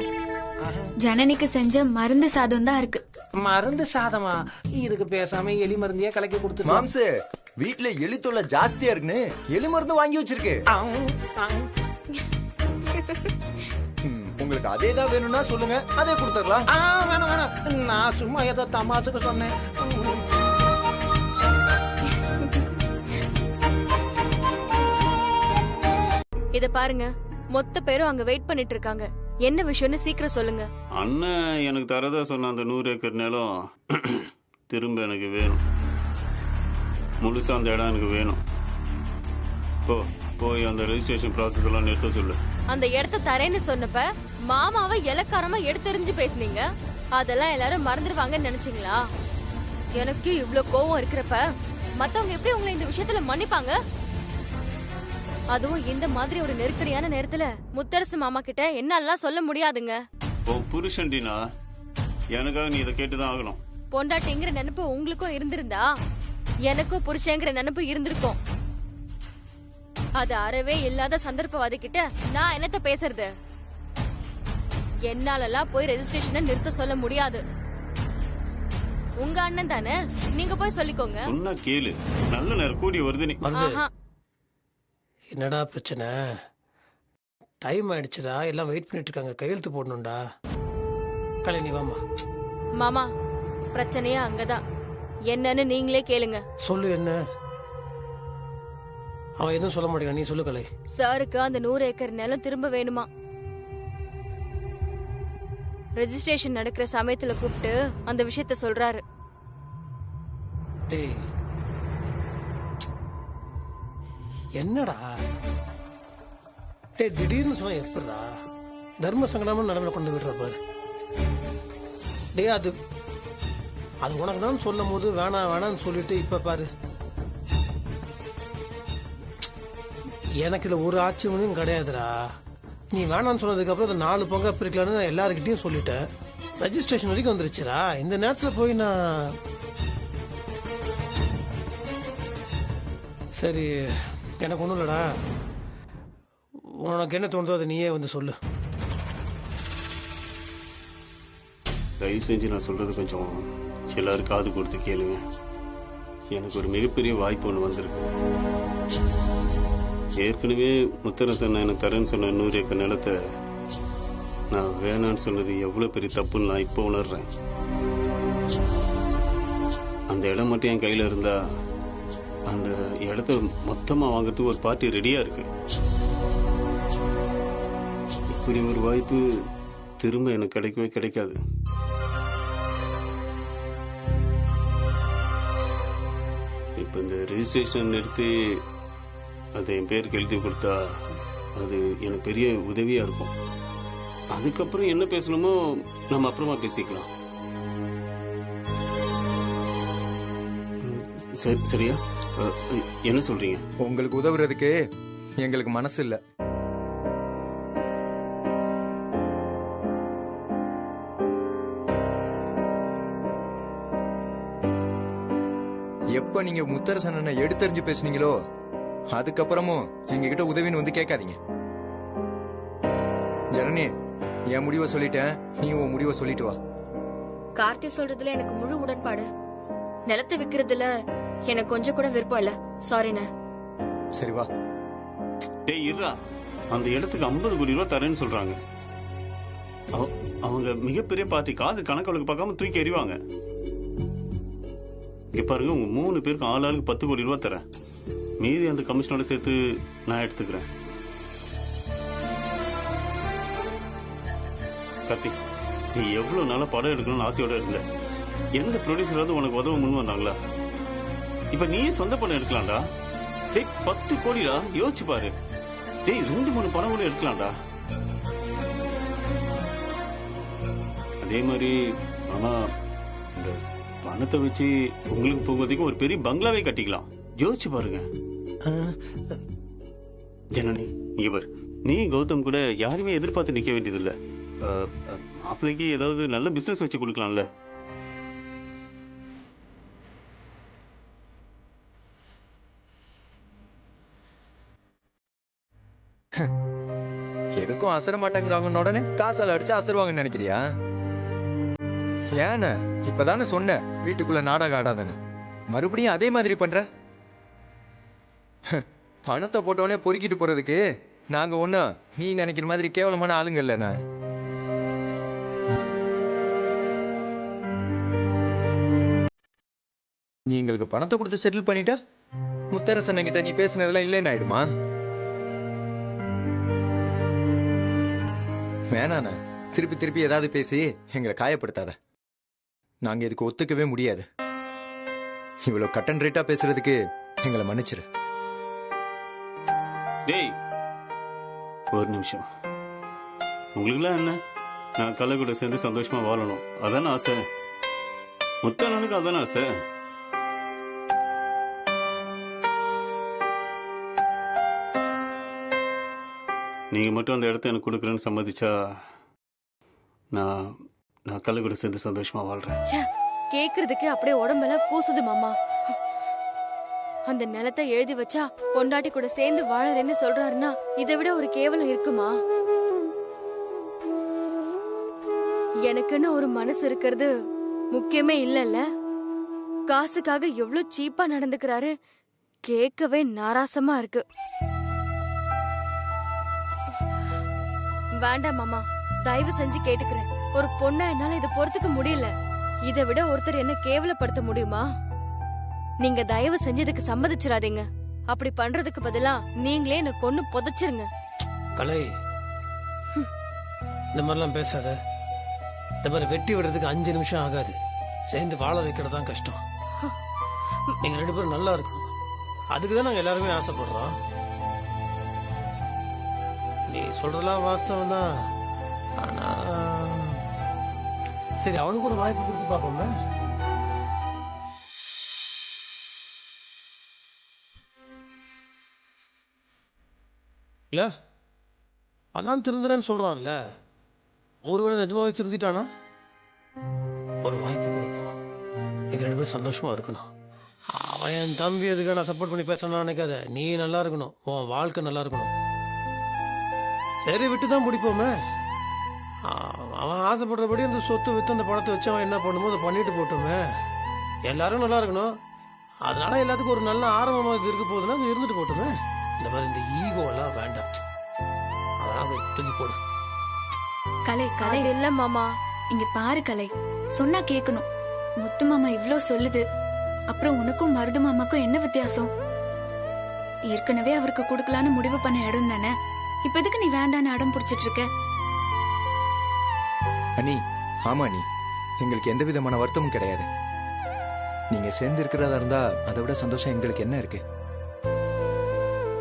ஜனனிக்கு செஞ்ச மருந்து சாதம் தான் இருக்கு. மருந்து சாதமா? இதுக்கு பேசாம எலி மருந்தையே கலக்கி கொடுத்து. மாம்சு, வீட்டுல எலி தொல்லை ஜாஸ்தியா இருக்குன்னு எலி மருந்து வாங்கி வச்சிருக்கு. உங்களுக்கு அதேதான் வேணும்னா சொல்லுங்க, அதே கொடுத்துடலாம். வேணாம் வேணாம், நான் சும்மா ஏதோ தமாசுக்கு சொன்னேன். இத பாருங்க, மொத்த பேரும் அங்க வெயிட் பண்ணிட்டு இருக்காங்க. என்ன விஷயம்னு சீக்கிரம் சொல்லுங்க. அண்ணன் எனக்கு தரதா சொன்ன அந்த 100 ஏக்கர் நிலம் திரும்ப எனக்கு வேணும். முழுசா அந்த இடம் எனக்கு வேணும். போய் அந்த ரெஜிஸ்ட்ரேஷன் ப்ராசஸ் எல்லாம் நிறுத்த சொல்லு. அந்த இடத்த தரேன்னு சொன்னப்ப மாமாவை இலக்காரமா எடுத்தெறிஞ்சு பேசுனீங்க. அதெல்லாம் எல்லாரும் மறந்துடுவாங்கன்னு நினைச்சீங்களா? எனக்கு இவ்ளோ கோவம் இருக்கிறப்ப மத்தவங்க எப்படி உங்களை இந்த விஷயத்துல மன்னிப்பாங்க? அதுவும் இந்த மாதிரி ஒரு நெருக்கடியான நேரத்துல முத்தரசு மாமா கிட்ட என்னெல்லாம் சொல்ல முடியாதுங்க. புருஷன் டீனா, எனக்காக நீ இதை கேட்டுதான் ஆகணும். பொண்டாட்டிங்கிற நினைப்பு உங்களுக்கும் இருந்திருந்தா எனக்கும் புருஷங்கிற நினைப்பு இருந்திருக்கும். அது அறவே இல்லாத சந்தர்ப்பவாதி கிட்ட நான் என்னத்த பேசுறது? என்னாலலாம் போய் ரெஜிஸ்ட்ரேஷனை நிறுத்த சொல்ல முடியாது. உங்க அண்ணன் தானே, நீங்க போய் சொல்லிக்கோங்க. சொன்னா கேளு, நல்ல நேரம் கூடி வருது. நீ என்னடா பிரச்சனை? டைம் ஆயிடுச்சுடா, எல்லாம் வெயிட் பண்ணிட்டு இருக்காங்க, கையெழுத்து போடணும்டா. கலை நீ வாமா. மாமா பிரச்சனையா அங்கதான். என்னன்னு நீங்களே கேளுங்க. சொல்லு என்ன. அவன் எதுவும் சொல்ல மாட்டேங்கிறான், நீ சொல்லு கலை. சாருக்கு அந்த 100 ஏக்கர் நிலம் திரும்ப வேணுமா? ரெஜிஸ்ட்ரேஷன் நடக்கிற சமயத்துல கூப்பிட்டு அந்த விஷயத்த சொல்றாரு. டேய் என்னடா டேய், திடீர்னு சொன்னா எப்படா தர்ம சங்கடமும் நடுவில் கொண்டு விடுற பாரு. டேய் அது உனக்கு தான் சொல்லும் போது வேணாம் வேணான்னு சொல்லிட்டு இப்ப பாரு. எனக்கு இதுல ஒரு ஆட்சேபனையும் கிடையாதுடா. நீ வேணான்னு சொன்னதுக்கு அப்புறம் அதை 4 பங்கா பிரிக்கலான்னு நான் எல்லாருக்கிட்டையும் சொல்லிட்டேன். ரெஜிஸ்ட்ரேஷன் வரைக்கும் வந்துருச்சுடா. இந்த நேரத்துல போய் நான் சரி எனக்கு ஒன்றும் இல்லடா. உனக்கு என்ன தோணுதோ அதை நீயே வந்து சொல்லு. தயவு செஞ்சு நான் சொல்றது கொஞ்சம் எல்லாரும் காது கொடுத்து கேளுங்க. எனக்கு ஒரு மிகப்பெரிய வாய்ப்பு ஒன்று வந்திருக்கு. ஏற்கனவே முத்தரசன் எனக்கு தரேன்னு சொன்ன 100 ஏக்கர் நிலத்தை நான் வேணான்னு சொன்னது எவ்வளோ பெரிய தப்புன்னு நான் இப்போ உணர்றேன். அந்த இடம் மட்டும் என் கையில் இருந்தா அந்த இடத்த மொத்தமாக வாங்கிறதுக்கு ஒரு பார்ட்டி ரெடியாக இருக்கு. இப்படி ஒரு வாய்ப்பு திரும்ப எனக்கு கிடைக்கவே கிடைக்காது. இப்போ இந்த ரெஜிஸ்ட்ரேஷன் நிறுத்தி அதை என் பேருக்கு எழுதி கொடுத்தா அது எனக்கு பெரிய உதவியாக இருக்கும். அதுக்கப்புறம் என்ன பேசணுமோ நம்ம அப்புறமா பேசிக்கலாம். சரியா? என்ன சொல்றீங்க? உங்களுக்கு உதவுறதுக்கு எங்களுக்கு மனசு இல்ல. எப்ப நீங்க முத்தரசன் எடுத்தறிஞ்சு பேசுனீங்களோ அதுக்கப்புறமும் எங்ககிட்ட உதவின்னு வந்து கேட்காதீங்க. ஜனனி, என் முடிவை சொல்லிட்டேன், நீ உன் முடிவை சொல்லிட்டு வா. கார்த்தி சொல்றதுல எனக்கு முழு உடன்பாடு. நிலத்தை விக்கிறதுல எனக்கு கொஞ்சம் கூட விருப்பம் இல்ல. சாரிண்ண. சரி வா. டேய் இருடா, அந்த இடத்துக்கு 50 கோடி ரூபாய் தரேன்னு சொல்றாங்க. அவங்க மிகப்பெரிய பார்ட்டி, காசு கணக்கு பார்க்காம தூக்கி எறிவாங்க. இங்க பாருங்க, உங்க 3 பேருக்கு ஆளாளுக்கு 10 கோடி ரூபாய் தரேன். மீதி அந்த கமிஷனோட சேர்த்து நான் எடுத்துக்கிறேன். கார்த்திக், நீ எவ்வளவு நாளா படம் எடுக்கணும்னு ஆசையோட இருந்த. எந்த ப்ரொடியூசராவது உனக்கு உதவ முன் வந்தாங்களா? இப்ப நீயே சொந்த படம் எடுக்கலாம்டா. டேய் 10 கோடிடா, யோசிச்சு பாரு. டேய் 2-3 படம் கூட எடுக்கலாம்டா. அதே மாதிரி ஆனா இந்த பணத்தை வச்சு உங்களுக்கு போகுவதைக்கும் ஒரு பெரிய பங்களாவே கட்டிக்கலாம். யோசிச்சு பாருங்க. ஜனனி, இங்க பாரு, நீ கௌதம் கூட யாருமே எதிர்பார்த்து நிக்க வேண்டியதில்லை. மாப்பிள்ளைக்கு ஏதாவது நல்ல பிசினஸ் வச்சு கொடுக்கலாம்ல. எதுக்கும் அசர மாட்டேங்கிறாங்க. உடனே காசால அடிச்சு அசருவாங்கன்னு நினைக்கிறியா? ஏன இப்பதானே சொன்ன வீட்டுக்குள்ள நாடகம் ஆடாதானே, மறுபடியும் அதே மாதிரி பண்ற? பணத்தை போட்டோடனே பொறுக்கிட்டு போறதுக்கு நாங்க ஒன்னும் நீ நினைக்கிற மாதிரி கேவலமான ஆளுங்க இல்லைண்ணா. நீ எங்களுக்கு பணத்தை கொடுத்து செட்டில் பண்ணிட்டா முத்தரசன் கிட்ட நீ பேசுனதெல்லாம் இல்லைன்னு ஆயிடுமா? வேணாண்ணா, திருப்பி திருப்பி ஏதாவது பேசி எங்களை காயப்படுத்தாத. நாங்க இதுக்கு ஒத்துக்கவே முடியாது. இவ்வளவு கட் அண்ட் ரைட்டா பேசுறதுக்கு எங்களை மன்னிச்சிரு. டேய் ஒரு நிமிஷம். உங்களுக்குலாம் என்ன, நான் கலை கூட சேர்ந்து சந்தோஷமா வாழணும், அதானே ஆசை. முத்தனுக்கு அதானே ஆசை. நீங்க மட்டும் அந்த இடத்த எனக்கு கொடுக்குறேன்னு சம்மதிச்சா நான் கலை கூட சேர்ந்து சந்தோஷமா வாழ்றேன். கேக்குறதுக்கு அப்படியே உடம்பெல்லாம் கூசுது மாமா. அந்த நிலத்தை எழுதி வச்சா பொண்டாட்டி கூட சேர்ந்து வாழறேன்னு சொல்றாருன்னா இதை விட ஒரு கேவலம் இருக்குமா? எனக்குன்னு ஒரு மனசு இருக்கிறது முக்கியமே இல்லல்ல. காசுக்காக எவ்வளவு சீப்பா நடந்துக்கிறாரு, கேட்கவே நாராசமா இருக்கு. வேண்டாம் மாமா, தயவு செஞ்சு கேட்டுக்கிறேன். ஒரு பொண்ணா என்னால இதை பொறுத்துக்க முடியல. இதை விட ஒருத்தர் என்ன கேவலப்படுத்த முடியுமா? நீங்க தயவு செஞ்சதுக்கு சம்மதிச்சிடாதீங்க. அப்படி பண்றதுக்கு பதிலா நீங்களே என்ன கொன்னு புதைச்சிருங்க. கலை, இந்த மாதிரிலாம் பேசாத. இந்த மாதிரி வெட்டி விடுறதுக்கு 5 நிமிஷம் ஆகாது. சேர்ந்து வாழ வைக்கிறது தான் கஷ்டம். நீங்க 2 பேரும் நல்லா இருக்கணும். அதுக்குதான் நாங்க எல்லாருமே ஆசைப்படுறோம். நீ சொல்றதெல்லாம் வாஸ்தவம் தான். ஆனா சரி, அவனுக்கு ஒரு வாய்ப்பு கொடுத்து பார்ப்போமே. இல்ல அதான் திருந்துறேன்னு சொல்றான்ல, ஒருவேளை நிஜமாவே திருந்திட்டானா? ஒரு வாய்ப்பு கொடுப்போம். எங்க 2 பேரும் சந்தோஷமா இருக்கணும். அவன் என் தம்பி எதுக்காக நான் சப்போர்ட் பண்ணி பேசணும்னு நினைக்காத. நீ நல்லா இருக்கணும், உன் வாழ்க்கை நல்லா இருக்கணும். சரி, விட்டு தான் பிடிப்போமே. அவன் ஆசைப்படுறபடி அந்த சொத்து வித்து அந்த பணத்தை வச்சு அவன் என்ன பண்ணுமோ அதை பண்ணிட்டு போட்டோமே. எல்லாரும் நல்லா இருக்கணும். அதனால எல்லாத்துக்கும் ஒரு நல்ல ஆரம்பமா இது இருக்க போகுதுன்னா அது இருந்துட்டு போட்டோமே. இந்த மாதிரி இந்த ஈகோ எல்லாம் வேண்டாம். அதெல்லாம் தூக்கி போடு. கலை கலை இல்ல மாமா, இங்க பாரு கலை, சொன்னா கேட்கணும். முத்து மாமா இவ்ளோ சொல்லுது, அப்புறம் உனக்கும் மருது மாமாக்கும் என்ன வித்தியாசம்? ஏற்கனவே அவருக்கு கொடுக்கலான்னு முடிவு பண்ண இடம் தானே. இப்ப எதுக்கு நீ வேண்டான்னு அடம் பிடிச்சிட்டு இருக்க? அண்ணி, ஆமா அண்ணி, எங்களுக்கு எந்த விதமான வருத்தமும் கிடையாது. நீங்க சேர்ந்து இருக்கிறதா இருந்தா அதை விட சந்தோஷம் எங்களுக்கு என்ன இருக்கு?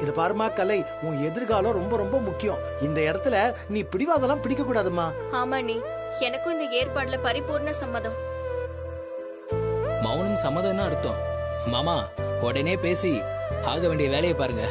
இது பாருமா கலை, உன் எதிர்காலம் ரொம்ப ரொம்ப முக்கியம். இந்த இடத்துல நீ பிடிவாதெல்லாம் பிடிக்க கூடாதுமா. ஆமா நீ, எனக்கும் இந்த ஏற்பாடுல பரிபூர்ண சம்மதம். மௌனம் சம்மதம்னு அர்த்தம். மாமா, உடனே பேசி ஆக வேண்டிய வேலையை பாருங்க.